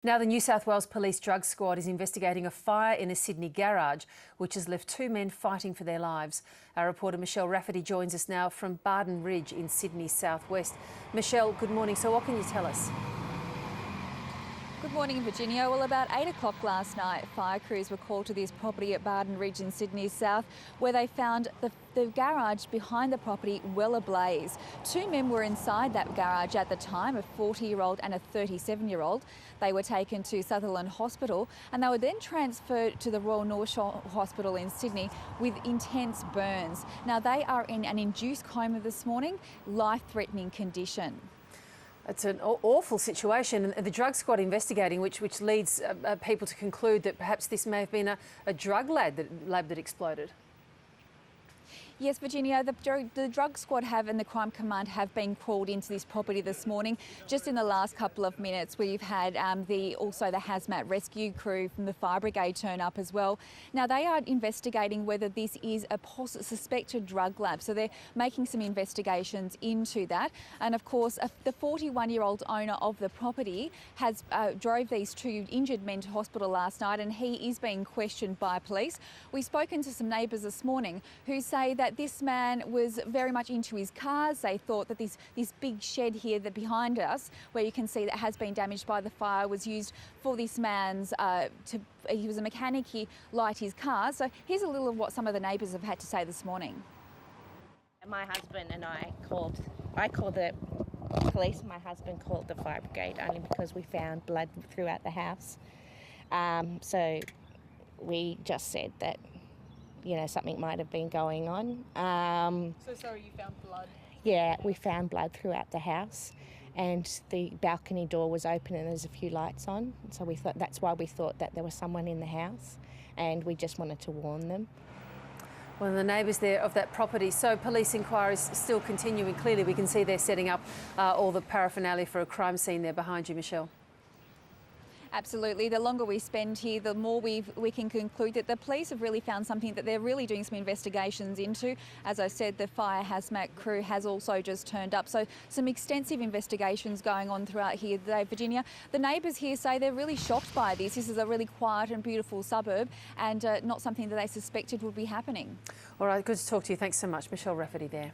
Now, the New South Wales Police Drug Squad is investigating a fire in a Sydney garage, which has left two men fighting for their lives. Our reporter Michelle Rafferty joins us now from Barden Ridge in Sydney's southwest. Michelle, good morning. So what can you tell us? Good morning, Virginia. Well, about 8 o'clock last night, fire crews were called to this property at Barden Ridge in Sydney's south, where they found the garage behind the property well ablaze. Two men were inside that garage at the time, a 40-year-old and a 37-year-old. They were taken to Sutherland Hospital and they were then transferred to the Royal North Shore Hospital in Sydney with intense burns. Now, they are in an induced coma this morning, life-threatening condition. It's an awful situation, and the drug squad investigating, which leads people to conclude that perhaps this may have been a drug lab that exploded. Yes, Virginia, the drug squad and the crime command have been called into this property this morning. Just in the last couple of minutes, we've had also the hazmat rescue crew from the fire brigade turn up as well. Now, they are investigating whether this is a suspected drug lab, so they're making some investigations into that. And of course, the 41-year-old owner of the property has drove these two injured men to hospital last night, and he is being questioned by police. We've spoken to some neighbours this morning who say that this man was very much into his cars. They thought that this big shed here that behind us, where you can see that has been damaged by the fire, was used for this man's, he was a mechanic, he light his car. So here's a little of what some of the neighbours have had to say this morning. My husband and I called the police. My husband called the fire brigade only because we found blood throughout the house. So we just said that, you know, something might have been going on. So sorry, you found blood? Yeah, we found blood throughout the house, and the balcony door was open and there's a few lights on. So we thought that's why we thought that there was someone in the house, and we just wanted to warn them. Well, the neighbours there of that property. So police inquiries still continuing. Clearly, we can see they're setting up all the paraphernalia for a crime scene there behind you, Michelle. Absolutely. The longer we spend here, the more we can conclude that the police have really found something that they're really doing some investigations into. As I said, the fire hazmat crew has also just turned up. So some extensive investigations going on throughout here today, Virginia. The neighbours here say they're really shocked by this. This is a really quiet and beautiful suburb, and not something that they suspected would be happening. All right, good to talk to you. Thanks so much, Michelle Rafferty there.